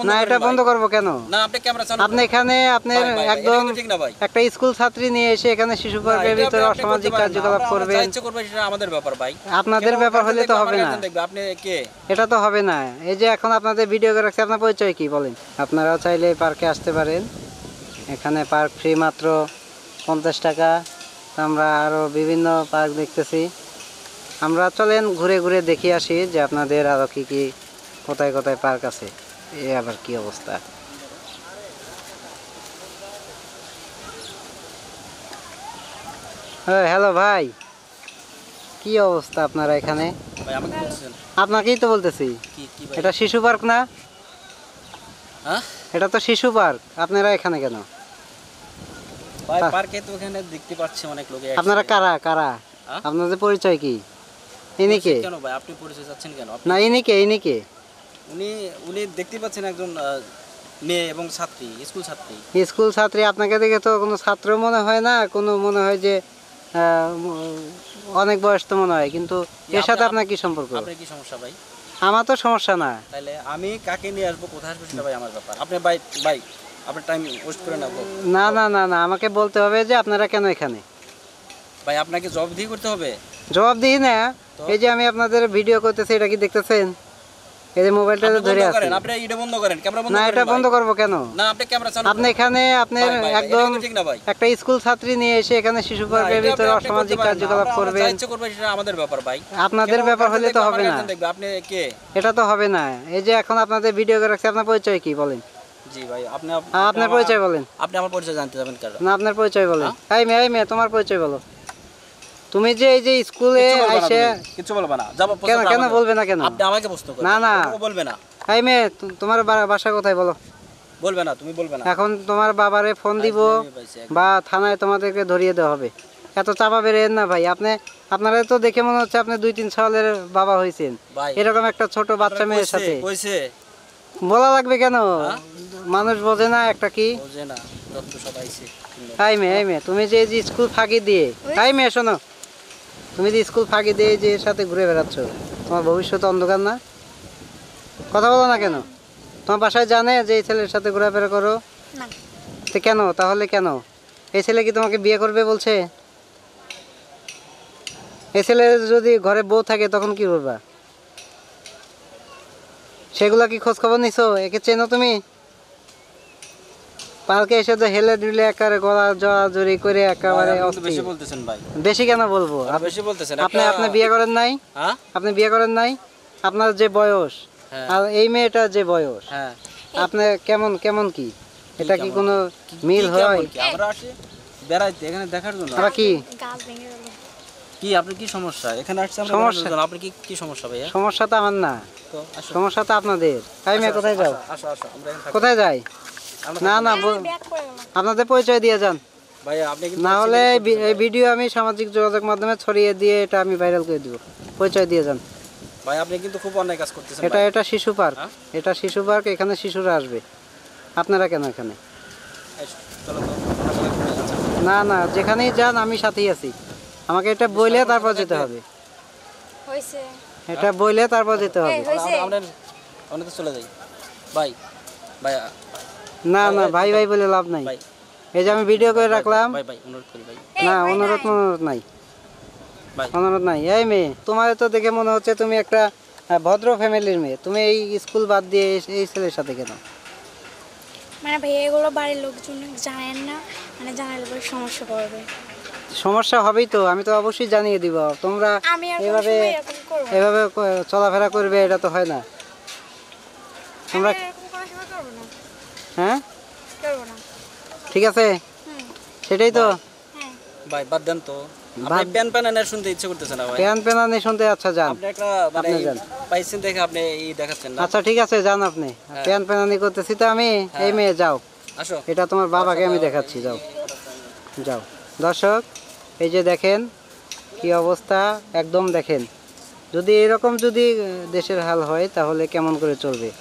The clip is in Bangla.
না এটা বন্ধ করব কেন? না আপনি ক্যামেরা চালু আপনি এখানে আপনার একদম একটা স্কুল ছাত্রী নিয়ে এসে এখানে শিশু পার্কের ভিতরে অসামাজিক কার্যকলাপ করবেন। ইচ্ছে করবে সেটা আমাদের ব্যাপার ভাই। আপনাদের ব্যাপার হলে তো হবে না। আপনি কে? এটা তো হবে না। এই যে এখন আপনাদের ভিডিও করে রাখছি, আপনার পরিচয় কি বলেন? আপনারা চাইলে পার্কে আসতে পারেন। এখানে পার্ক ফ্রি মাত্র 50 টাকা। আমরা আরও বিভিন্ন পার্ক দেখতেছি। আমরা চলেন ঘুরে ঘুরে দেখে আসি যে আপনাদের আরও কি কি কোথায় কোথায় পার্ক আছে। এ আবার কি অবস্থা? হ্যালো ভাই, কি অবস্থা আপনারা এখানে? ভাই আমাকে বলছেন? আপনাকেই তো বলতেছি। কি ভাই? এটা শিশু পার্ক না? হ্যাঁ এটা তো শিশু পার্ক। আপনারা এখানে কেন? ভাই পার্কে তো এখানে দেখতে পাচ্ছি অনেক লোক। আপনারা কারা কারা? আপনাদের পরিচয় কি? ইনি কে? কেন ভাই আপনি পরিচয় চাচ্ছেন কেন? না ইনি কে? ইনি কে? উনি দেখতে পাচ্ছেন একজন মেয়ে এবং ছাত্রী, স্কুল ছাত্রী। স্কুল ছাত্রী? আপনাকে দেখে তো কোনো ছাত্র মনে হয় না, কোনো মনে হয় যে অনেক বয়স তো মনে হয়, কিন্তু এর সাথে আপনার কি সম্পর্ক? আপনার কি সমস্যা ভাই? আমার তো সমস্যা না। তাহলে আমি কাকে নিয়ে আসবো, কোথায় আসবো সেটা ভাই আমার ব্যাপার। আপনি ভাই আপনার টাইম ওয়েস্ট করে না। না না না না, আমাকে বলতে হবে যে আপনারা কেন এখানে। ভাই আপনাকে জবাবদিহি করতে হবে। জবাবদিহি না, এই যে আমি আপনাদের ভিডিও করতেছি, এটা কি দেখতেছেন? এই যে মোবাইলটা ধরে আছে। আপনি এটা বন্ধ করেন, ক্যামেরা বন্ধ না করেন। এটা বন্ধ করব কেন? না আপনি ক্যামেরা চালু। আপনি এখানে আপনার একদম একটা স্কুল ছাত্রী নিয়ে এসে এখানে শিশু পার্কের ভিতরে অসামাজিক কার্যকলাপ করবেন। ইচ্ছে করবে সেটা আমাদের ব্যাপার ভাই। আপনাদের ব্যাপার হলে তো হবে না। আপনি কে? এটা তো হবে না। এই যে এখন আপনাদের ভিডিও করে রাখছি, আপনার পরিচয় কি বলেন? জি ভাই আপনার পরিচয় বলেন। আপনি আমার পরিচয় জানতে যাবেন কেন? না আপনার পরিচয় বলেন। এই মেয়ে তোমার পরিচয় বলো। তুমি যে এই যে স্কুলে এসে কিছু বলবে না। যাব কেন? কেন বলবে না কেন? আপনি আমাকে প্রশ্ন করেন। না না বলবে না। এই মেয়ে তোমার বাসা কোথায় বলো? বলবে না, তুমি বলবে না। এখন তোমার বাবারে ফোন দিব বা থানায় তোমাদেরকে ধরিয়ে দেওয়া হবে। এত চাপা বেরেন না ভাই। আপনারা তো দেখে মনে হচ্ছে আপনি 2-3 সালের বাবা হয়েছেন। এরকম একটা ছোট বাচ্চা মেয়ের সাথে বলা লাগবে কেন? মানুষ বোঝে না একটা কি? বোঝে না, যত সব আইছে। এই মেয়ে তুমি যে স্কুল ফাঁকি দিয়ে, এই মেয়ে শোনো, তুমি যে স্কুল ফাঁকি দিয়ে যে এর সাথে ঘুরে বেড়াচ্ছ, তোমার ভবিষ্যৎ অন্ধকার না? কথা বলো না কেন? তোমার বাসায় জানে যে এই ছেলের সাথে ঘোরাফেরা করো? তো কেন তাহলে কেন? এই ছেলে কি তোমাকে বিয়ে করবে বলছে? এই ছেলে যদি ঘরে বউ থাকে তখন কি করবা? সেগুলা কি খোঁজ খবর নিছো? একে চেনো তুমি? পার্কে এসে তো হেলে দিলে একেবারে গলা জড়াজড়ি করে একেবারে বেশি বলতেছেন ভাই। বেশি কেন বলবো? বেশি বলতেছেন। আপনি বিয়ে করেন নাই? হ্যাঁ আপনি বিয়ে করেন নাই? আপনার যে বয়স আর এই মেয়েটার যে বয়স, হ্যাঁ আপনি কেমন কি? এটা কি কোনো মিল হয়? আমরা আসি বেড়াইতে এখানে দেখার জন্য। আমরা কি কি আপনার কি সমস্যা? এখানে আসছে আমরা সমস্যা। আপনার কি সমস্যা ভাইয়া? সমস্যা তো আমার না, তো আসো। সমস্যা তো আপনাদের। তাই মেয়ে কোথায় যাও? আসো আমরা এখানে কোথায় যাই? না না আপনাদের পরিচয় দিয়ে যান ভাইয়া। আপনি না হলে এই ভিডিও আমি সামাজিক যোগাযোগ মাধ্যমে ছড়িয়ে দিয়ে এটা আমি ভাইরাল করে দিব। পরিচয় দিয়ে যান ভাই। আপনি কিন্তু খুব অন্যায় কাজ করতেছেন। এটা শিশু পার্ক। এটা শিশু পার্ক, এখানে শিশুরা আসবে। আপনারা কেন এখানে? না না, যেখানেই যান আমি সাথেই আছি। আমাকে এটা বইলে তারপর যেতে হবে। এটা বইলে তারপর যেতে হবে। আমরা তো চলে যাই ভাই। না না ভাই বলে লাভ নাই। এই যে আমি ভিডিও করে রাখলাম। অনুরোধ করি ভাই। না অনুরোধ নাই। এই মেয়ে, তোমার তো দেখে মনে হচ্ছে তুমি একটা ভদ্র ফ্যামিলির মেয়ে। তুমি এই স্কুল বাদ দিয়ে এই ছেলের সাথে কেন? মানে ভাই এগুলো বাড়ির লোকজন জানেন না, মানে জানালে পরে সমস্যা করবে। সমস্যা হবেই তো, আমি তো অবশ্যই জানিয়ে দিব। তোমরা এভাবে চলাফেরা করবে, এটা তো হয় না। তোমরা হ্যাঁ ঠিক আছে, সেটাই তো ভাই। বাদ দেন তো। আপনি প্যান প্যানানে শুনতে ইচ্ছে করতেছে না ভাই? প্যান প্যানানে শুনতে? আচ্ছা যান। আপনি একটা পাইছেন দেখে আপনি এই দেখাচ্ছেন না। আচ্ছা ঠিক আছে যান আপনি। প্যান প্যানানি করতেছি তো আমি। এই মেয়ে যাও, আসো। এটা তোমার বাবাকে আমি দেখাচ্ছি। যাও। দর্শক এই যে দেখেন কি অবস্থা, একদম দেখেন। যদি এরকম যদি দেশের হাল হয় তাহলে কেমন করে চলবে?